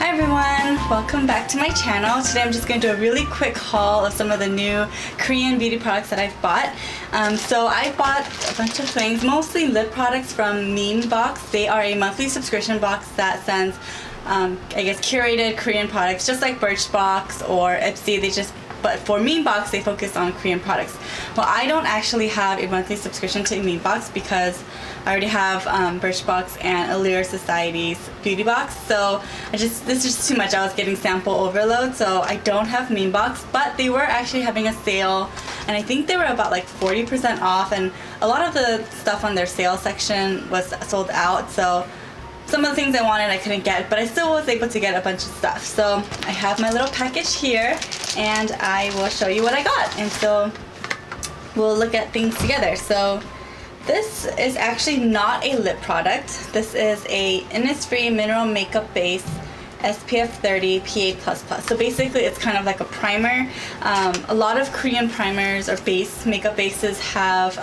Hi everyone, welcome back to my channel. Today I'm just going to do a really quick haul of some of the new Korean beauty products that I've bought. So I bought a bunch of things, mostly lip products from Memebox. They are a monthly subscription box that sends, I guess, curated Korean products, just like Birchbox or P.P.S I. But for Memebox, they focus on Korean products. Well, I don't actually have a monthly subscription to Memebox because I already have Birchbox and Allure Society's Beauty Box. So this is just too much. I was getting sample overload, so I don't have Memebox. But they were actually having a sale, and I think they were about like 40% off. And a lot of the stuff on their sale section was sold out. So some of the things I wanted I couldn't get, but I still was able to get a bunch of stuff. So I have my little package here, and I will show you what I got. And so we'll look at things together. So this is actually not a lip product. This is a Innisfree mineral makeup base, SPF 30 PA++. So basically it's kind of like a primer. A lot of Korean primers or makeup bases have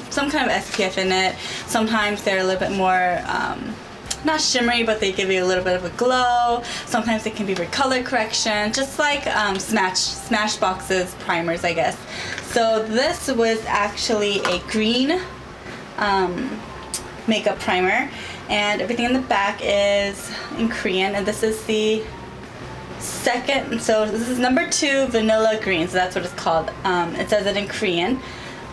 some kind of SPF in it. Sometimes they're a little bit more not shimmery, but they give you a little bit of a glow. Sometimes they can be for color correction, just like Smashbox's primers, I guess. So this was actually a green makeup primer, and everything in the back is in Korean, and this is the second, so this is number 2 vanilla green, so that's what it's called. It says it in Korean.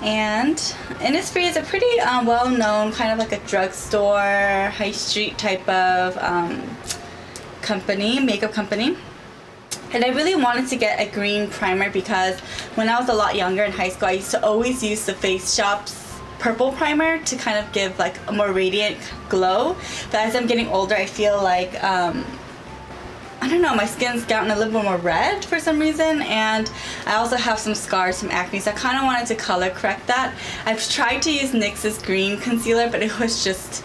And Innisfree is a pretty well-known kind of like a drugstore, high street type of company, makeup company. And I really wanted to get a green primer because when I was a lot younger in high school, I used to always use the Face Shop's purple primer to kind of give like a more radiant glow. But as I'm getting older, I feel like I don't know, my skin's gotten a little bit more red for some reason, and I also have some scars from acne, so I kind of wanted to color correct that. I've tried to use NYX's green concealer, but it was just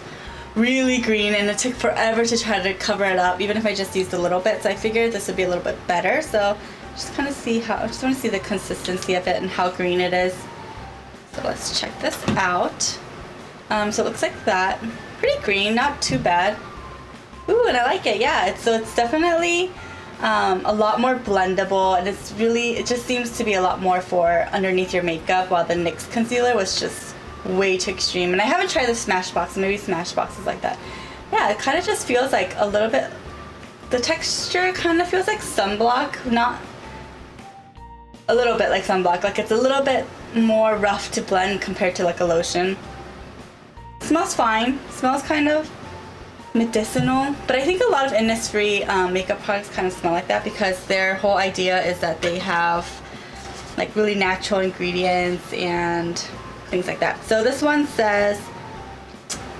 really green, and it took forever to try to cover it up, even if I just used a little bit. So I figured this would be a little bit better. So just kind of see how, I just want to see the consistency of it and how green it is. So let's check this out. So it looks like that. Pretty green, not too bad. Ooh, and I like it, yeah. So it's definitely a lot more blendable, and it just seems to be a lot more for underneath your makeup, while the NYX concealer was just way too extreme. And I haven't tried the Smashbox, maybe Smashbox is like that. Yeah, it kind of just feels like a little bit, the texture kind of feels like sunblock, not a little bit like sunblock, like it's a little bit more rough to blend compared to like a lotion. It smells fine, it smells kind of medicinal, but I think a lot of Innisfree makeup products kind of smell like that because their whole idea is that they have like really natural ingredients and things like that. So this one says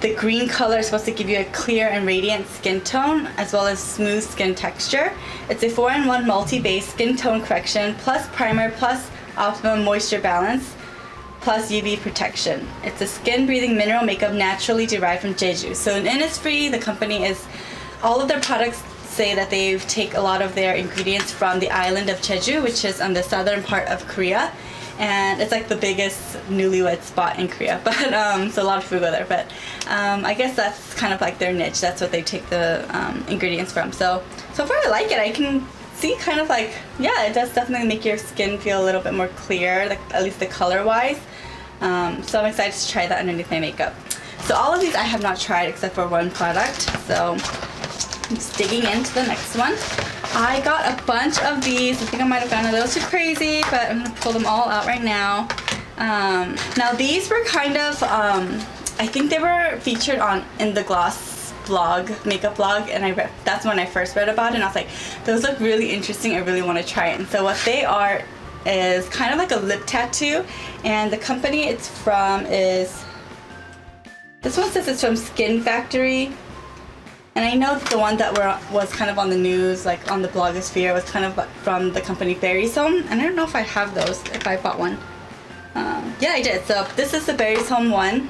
the green color is supposed to give you a clear and radiant skin tone as well as smooth skin texture. It's a 4-in-1 multi-base skin tone correction plus primer plus optimum moisture balance plus UV protection. It's a skin-breathing mineral makeup naturally derived from Jeju. So in Innisfree, the company is, all of their products say that they take a lot of their ingredients from the island of Jeju, which is on the southern part of Korea. And it's like the biggest newlywed spot in Korea. But so a lot of people go there. But I guess that's kind of like their niche. That's what they take the ingredients from. So far I like it. I can see kind of like, yeah, it does definitely make your skin feel a little bit more clear, like at least the color wise. So I'm excited to try that underneath my makeup. So all of these I have not tried except for one product. So I'm just digging into the next one. I got a bunch of these. I think I might have gone a little too crazy, but I'm going to pull them all out right now. Now these were kind of, I think they were featured in the Gloss blog, makeup blog, and that's when I first read about it, and I was like, those look really interesting, I really want to try it. And so what they are is kind of like a lip tattoo, and the company it's from is, this one says it's from Skin Factory, and I know the one that was kind of on the news, like on the blogosphere, was kind of from the company Berry's Home, and I don't know if I have those, if I bought one. Yeah, I did. So this is the Berry's Home one,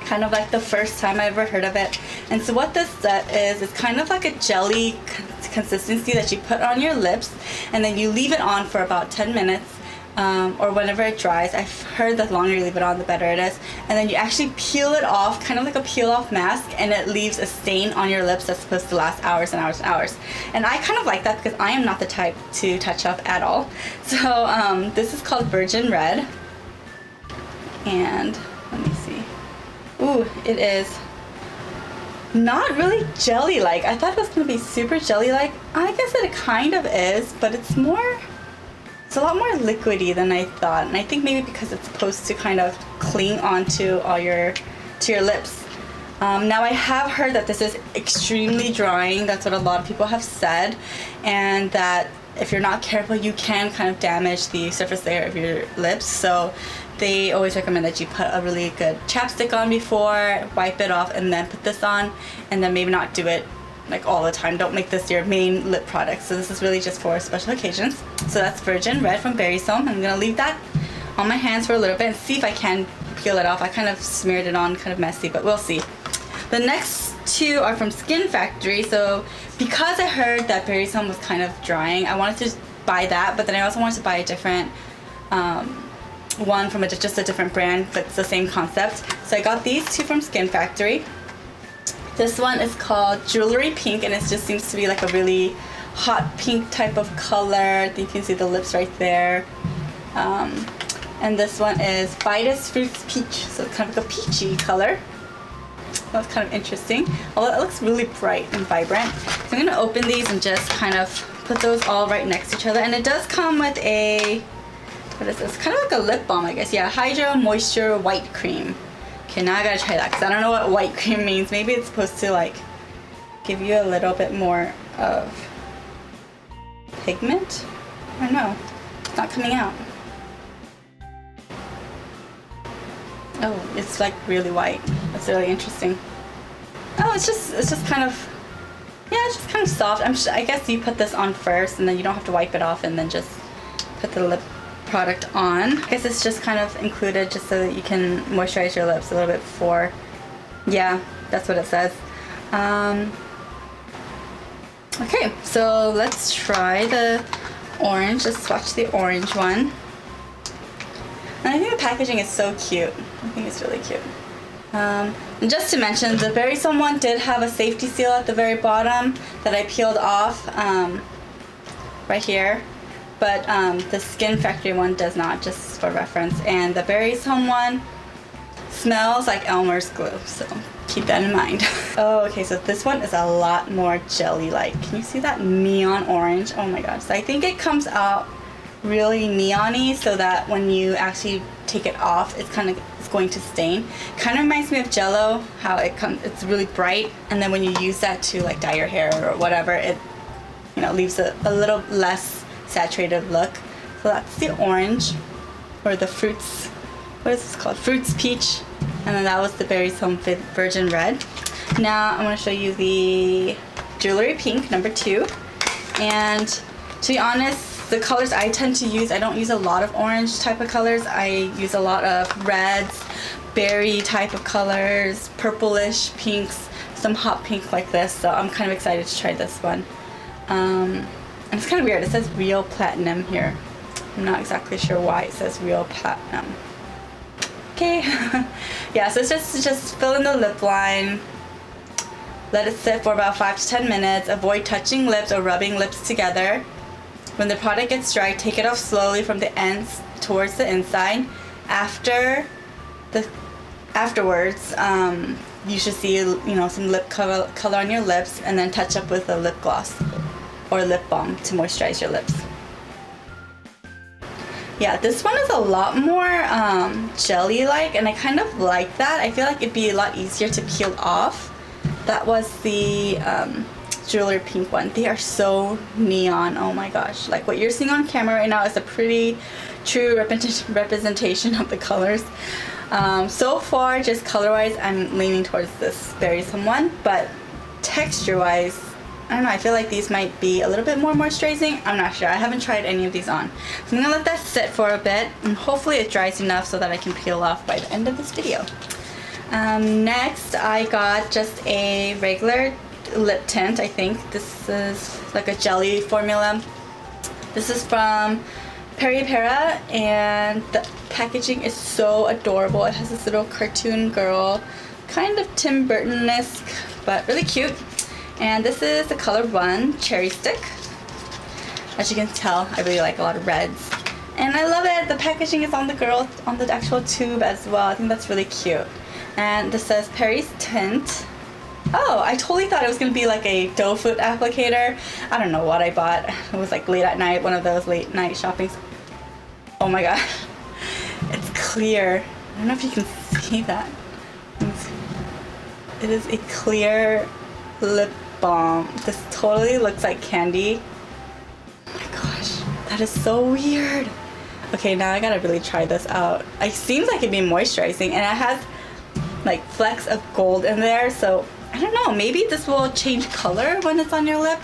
kind of like the first time I ever heard of it. And so what this is, it's kind of like a jelly consistency that you put on your lips, and then you leave it on for about 10 minutes or whenever it dries. I've heard that the longer you leave it on, the better it is. And then you actually peel it off, kind of like a peel off mask, and it leaves a stain on your lips that's supposed to last hours and hours and hours. And I kind of like that because I am not the type to touch up at all. So this is called Virgin Red. And let me see. Ooh, it is not really jelly-like. I thought it was going to be super jelly-like. I guess it kind of is, but it's a lot more liquidy than I thought. And I think maybe because it's supposed to kind of cling onto your lips. Now I have heard that this is extremely drying. That's what a lot of people have said, and that if you're not careful, you can kind of damage the surface layer of your lips. So they always recommend that you put a really good chapstick on before, wipe it off, and then put this on, and then maybe not do it like all the time. Don't make this your main lip product. So this is really just for special occasions. So that's Virgin Red from Berry Soam. I'm gonna leave that on my hands for a little bit and see if I can peel it off. I kind of smeared it on kind of messy, but we'll see. The next two are from Skin Factory. So because I heard that Berry Soam was kind of drying, I wanted to buy that, but then I also wanted to buy a different one from just a different brand, but it's the same concept. So I got these two from Skin Factory. This one is called Jewelry Pink, and it just seems to be like a really hot pink type of color. You can see the lips right there. And this one is Vitus Fruits Peach, so it's kind of like a peachy color. That's kind of interesting. Although it looks really bright and vibrant. So I'm going to open these and just kind of put those all right next to each other. And it does come with a, what is this? Kind of like a lip balm, I guess. Yeah, Hydro Moisture White Cream. Okay, now I gotta try that because I don't know what white cream means. Maybe it's supposed to like give you a little bit more of pigment? I don't know. It's not coming out. Oh, it's like really white. That's really interesting. Oh, it's just kind of, yeah, it's just kind of soft. I guess you put this on first and then you don't have to wipe it off and then just put the lip product on. I guess it's just kind of included just so that you can moisturize your lips a little bit before. Yeah, that's what it says. Okay, so let's try the orange. Let's swatch the orange one. And I think the packaging is so cute. I think it's really cute. And just to mention, the Berry Soam one did have a safety seal at the very bottom that I peeled off right here. But the Skin Factory one does not, just for reference. And the Berry Soam one smells like Elmer's glue, so keep that in mind. Oh, okay, so this one is a lot more jelly-like. Can you see that neon orange? Oh my gosh. So I think it comes out really neon-y so that when you actually take it off, it's going to stain. Kind of reminds me of Jello, how it's really bright, and then when you use that to like dye your hair or whatever, it leaves a little less saturated look. So that's the orange, or the fruits, what is this called? Fruits Peach. And then that was the Berry Soam Virgin Red. Now I'm going to show you the Jewelry Pink, number 2. And to be honest, the colors I tend to use, I don't use a lot of orange type of colors. I use a lot of reds, berry type of colors, purplish pinks, some hot pink like this. So I'm kind of excited to try this one. And it's kind of weird. It says Real Platinum here. I'm not exactly sure why it says Real Platinum. Okay. Yeah, so it's just fill in the lip line. Let it sit for about 5 to 10 minutes. Avoid touching lips or rubbing lips together. When the product gets dry, take it off slowly from the ends towards the inside. Afterwards, you should see some lip color on your lips, and then touch up with a lip gloss or lip balm to moisturize your lips. Yeah, this one is a lot more jelly-like, and I kind of like that. I feel like it'd be a lot easier to peel off. That was the Jewelry Pink one. They are so neon. Oh my gosh. Like what you're seeing on camera right now is a pretty true representation of the colors. So far, just color-wise, I'm leaning towards this Berry Soam one, but texture-wise, I don't know, I feel like these might be a little bit more moisturizing. I'm not sure. I haven't tried any of these on. So I'm going to let that sit for a bit, and hopefully it dries enough so that I can peel off by the end of this video. Next, I got just a regular lip tint, I think. This is like a jelly formula. This is from P.P.S I, and the packaging is so adorable. It has this little cartoon girl, kind of Tim Burton-esque, but really cute. And this is the color 1 Cherry Stick. As you can tell, I really like a lot of reds. And I love it. The packaging is on the girl, on the actual tube as well. I think that's really cute. And this says Paris Tint. Oh, I totally thought it was going to be like a doe foot applicator. I don't know what I bought. It was like late at night, one of those late night shoppings. Oh my god. It's clear. I don't know if you can see that. It is a clear lip balm. This totally looks like candy. Oh my gosh. That is so weird. Okay, now I gotta really try this out. It seems like it'd be moisturizing, and it has like flecks of gold in there, so I don't know, maybe this will change color when it's on your lip.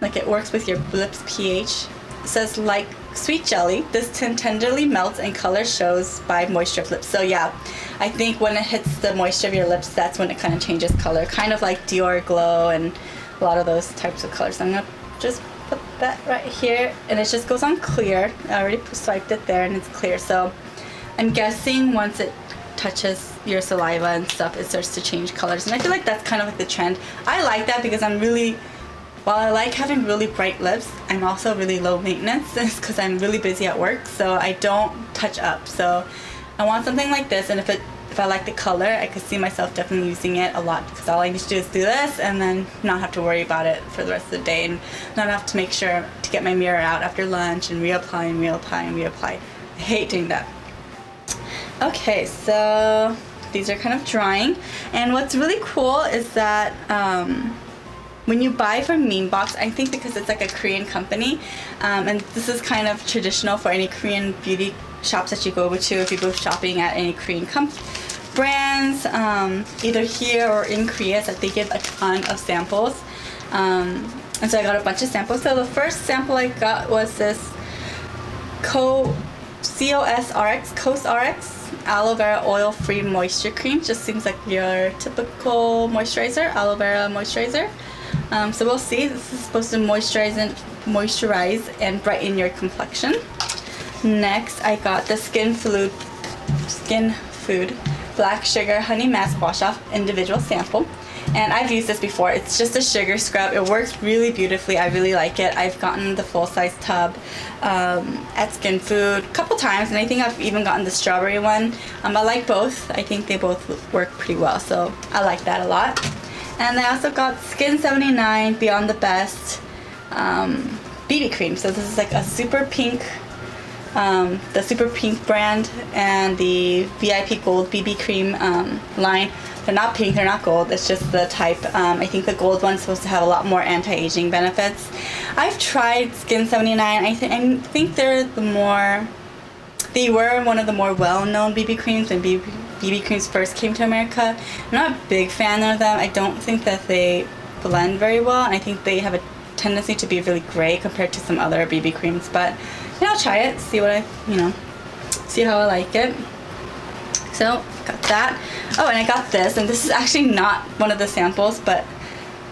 Like it works with your lips pH. It says, like sweet jelly, this tint tenderly melts and color shows by moisture of lips. So yeah, I think when it hits the moisture of your lips, that's when it kind of changes color. Kind of like Dior Glow and a lot of those types of colors. So I'm gonna just put that right here, and it just goes on clear. I already swiped it there and it's clear. So I'm guessing once it touches your saliva and stuff, it starts to change colors, and I feel like that's kind of like the trend. I like that because I'm really, while I like having really bright lips, I'm also really low maintenance because I'm really busy at work, so I don't touch up. So I want something like this, and if I like the color, I could see myself definitely using it a lot, because all I need to do is do this and then not have to worry about it for the rest of the day, and not have to make sure to get my mirror out after lunch and reapply and reapply and reapply. I hate doing that. Okay, so these are kind of drying, and what's really cool is that when you buy from Memebox, I think because it's like a Korean company, and this is kind of traditional for any Korean beauty shops that you go to if you go shopping at any Korean brands, either here or in Korea, is that they give a ton of samples. And so I got a bunch of samples. So the first sample I got was this COSRX Aloe Vera Oil Free Moisture Cream. Just seems like your typical moisturizer, aloe vera moisturizer. So we'll see. This is supposed to moisturize and brighten your complexion. Next, I got the Skin Food Black Sugar Honey Mask Wash Off individual sample. And I've used this before. It's just a sugar scrub. It works really beautifully. I really like it. I've gotten the full-size tub at Skin Food a couple times, and I think I've even gotten the strawberry one. I like both. I think they both work pretty well, so I like that a lot. And I also got Skin 79 Beyond the Best BB Cream. So this is like a super pink, the super pink brand, and the VIP Gold BB Cream line. They're not pink, they're not gold, it's just the type. I think the gold one's supposed to have a lot more anti-aging benefits. I've tried Skin 79. I think they were one of the more well-known BB creams when BB creams first came to America. I'm not a big fan of them. I don't think that they blend very well, and I think they have a tendency to be really gray compared to some other BB creams. But I'll try it, see what see how I like it. So got that. Oh, and I got this, and this is actually not one of the samples, but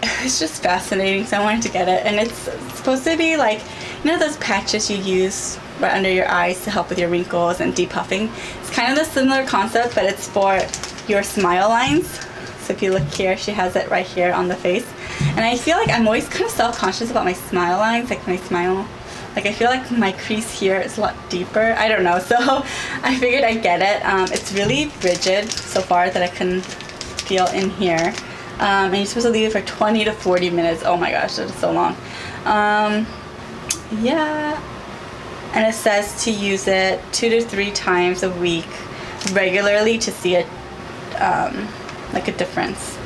it's just fascinating, so I wanted to get it. And it's supposed to be like, you know those patches you use right under your eyes to help with your wrinkles and depuffing? It's kind of the similar concept, but it's for your smile lines. So if you look here, she has it right here on the face. And I feel like I'm always kind of self-conscious about my smile lines, like my smile. Like I feel like my crease here is a lot deeper. I don't know, so I figured I'd get it. It's really rigid so far that I can feel in here. And you're supposed to leave it for 20 to 40 minutes. Oh my gosh, that is so long. Yeah. And it says to use it 2 to 3 times a week regularly to see like a difference.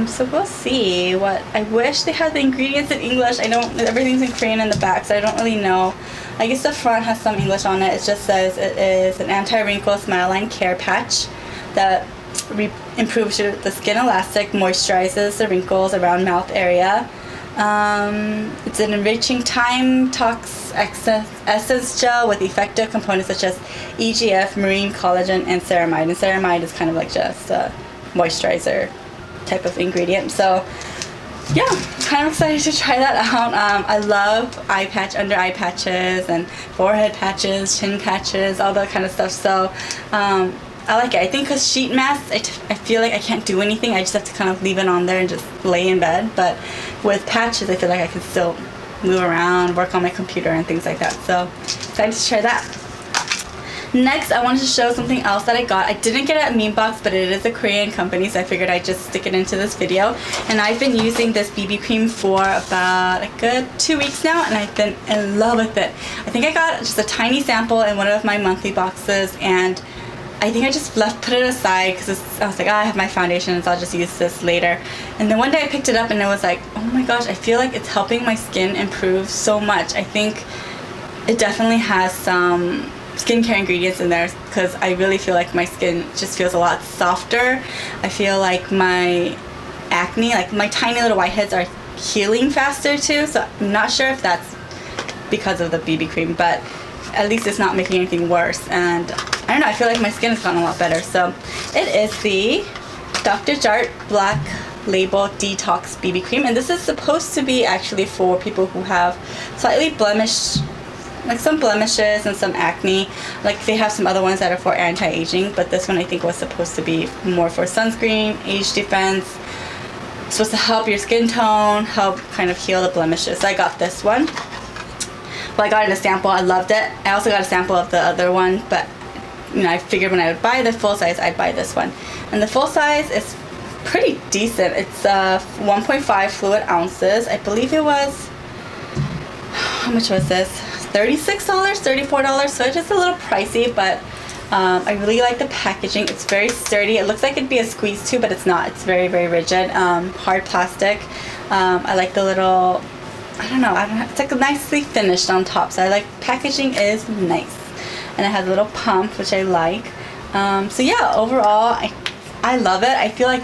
So we'll see. What I wish they had the ingredients in English. Everything's in Korean in the back, so I don't really know. I guess the front has some English on it. It just says it is an anti-wrinkle smile line care patch that improves the skin elastic, moisturizes the wrinkles around mouth area. It's an enriching time tox essence gel with effective components such as EGF, marine collagen, and ceramide. And ceramide is kind of like just a moisturizer type of ingredient. So yeah, kind of excited to try that out. I love under eye patches and forehead patches, chin patches, all that kind of stuff. So I like it. I think because sheet masks, I feel like I can't do anything. I just have to kind of leave it on there and just lay in bed. But with patches, I feel like I can still move around, work on my computer and things like that. So excited to try that. Next, I wanted to show something else that I got. I didn't get it at Memebox, but it is a Korean company, so I figured I'd just stick it into this video. And I've been using this BB cream for about a good 2 weeks now, and I've been in love with it. I think I got just a tiny sample in one of my monthly boxes, and I think I just put it aside because I was like, I have my foundation, so I'll just use this later. And then one day I picked it up and it was like, oh my gosh, I feel like it's helping my skin improve so much. I think it definitely has some skincare ingredients in there because I really feel like my skin just feels a lot softer. I feel like my acne, like my tiny little whiteheads, are healing faster too. So I'm not sure if that's because of the BB cream, but at least it's not making anything worse. And I don't know, I feel like my skin has gotten a lot better. So it is the Dr. Jart Black Label Detox BB Cream, and this is supposed to be actually for people who have slightly blemished, like some blemishes and some acne. Like they have some other ones that are for anti-aging, but this one I think was supposed to be more for sunscreen, age defense. It's supposed to help your skin tone, help kind of heal the blemishes. So I got this one. Well, I got it in a sample. I loved it. I also got a sample of the other one, but you know, I figured when I would buy the full size, I'd buy this one. And the full size is pretty decent. It's 1.5 fluid ounces. I believe it was, how much was this? $36, $34, so it's just a little pricey, but I really like the packaging. It's very sturdy. It looks like it'd be a squeeze tube, but it's not. It's very, very rigid, hard plastic. I like the little, I don't know, it's like nicely finished on top, so I like, packaging is nice. And it has a little pump, which I like. So yeah, overall, I love it. I feel like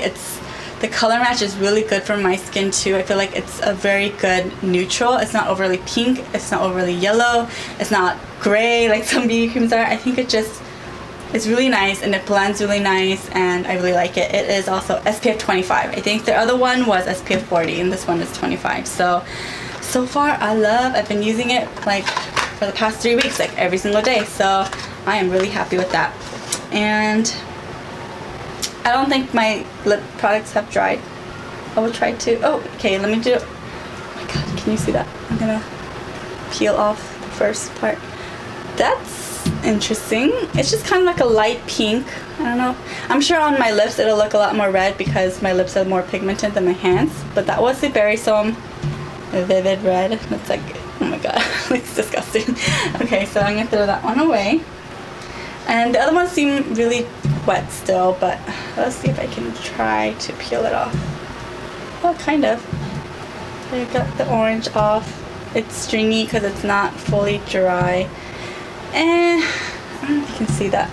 the color match is really good for my skin too. I feel like it's a very good neutral. It's not overly pink, it's not overly yellow, it's not gray like some BB creams are. I think it's really nice and it blends really nice, and I really like it. It is also SPF 25. I think the other one was SPF 40 and this one is 25. So far I've been using it like for the past 3 weeks, like every single day. So I am really happy with that. And I don't think my lip products have dried. I will try to, oh, okay, let me do, oh my god, can you see that? I'm gonna peel off the first part. That's interesting. It's just kind of like a light pink. I don't know. I'm sure on my lips it'll look a lot more red because my lips are more pigmented than my hands. But that was the Berry Soam Vivid Red. It's like, oh my god, it's disgusting. Okay, so I'm gonna throw that one away. And the other ones seem really wet still, but let's see if I can try to peel it off. Oh, kind of. I got the orange off. It's stringy because it's not fully dry. And I don't know if you can see that.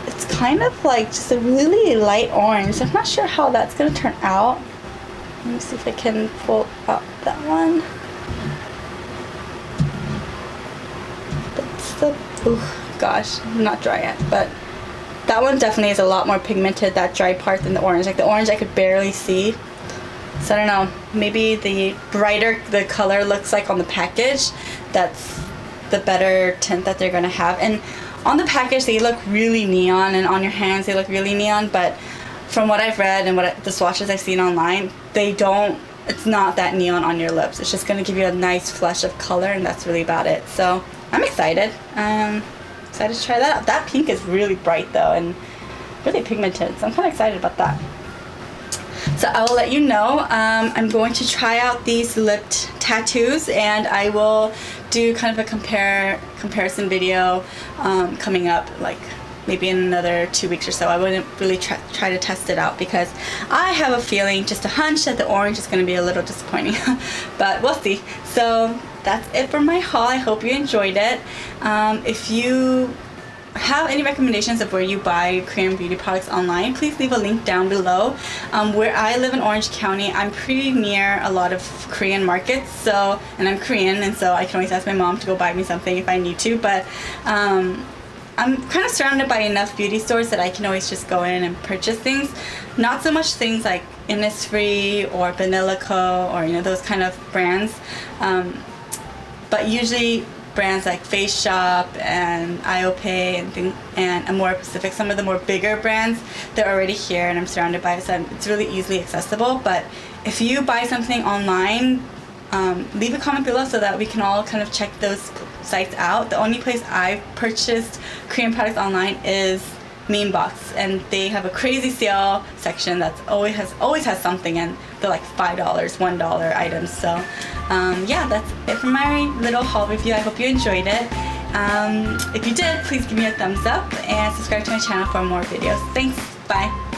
It's kind of like just a really light orange. I'm not sure how that's going to turn out. Let me see if I can pull out that one. That's the, oh gosh, not dry yet, but that one definitely is a lot more pigmented, that dry part, than the orange. Like the orange I could barely see. So I don't know, maybe the brighter the color looks like on the package, that's the better tint that they're gonna have. And on the package they look really neon, and on your hands they look really neon, but from what I've read and the swatches I've seen online, it's not that neon on your lips. It's just gonna give you a nice flush of color, and that's really about it. So I'm excited. Excited to try that out. That pink is really bright though, and really pigmented, so I'm kind of excited about that. So I will let you know. I'm going to try out these lip tattoos, and I will do kind of a comparison video coming up, like maybe in another 2 weeks or so. I wouldn't really try to test it out because I have a feeling, just a hunch, that the orange is going to be a little disappointing. But we'll see. So that's it for my haul. I hope you enjoyed it. If you have any recommendations of where you buy Korean beauty products online, please leave a link down below. Where I live in Orange County, I'm pretty near a lot of Korean markets, and I'm Korean, and so I can always ask my mom to go buy me something if I need to, but I'm kind of surrounded by enough beauty stores that I can always just go in and purchase things. Not so much things like Innisfree or Vanilla Co. or those kind of brands, but usually brands like Face Shop and IOPay and Amore Pacific, some of the more bigger brands, they're already here and I'm surrounded by it, so it's really easily accessible. But if you buy something online, leave a comment below so that we can all kind of check those sites out. The only place I've purchased Korean products online is Memebox, and they have a crazy sale section that's always has something, and they're like $5, $1 items. So yeah, that's it for my little haul review. I hope you enjoyed it. If you did, please give me a thumbs up and subscribe to my channel for more videos. Thanks. Bye.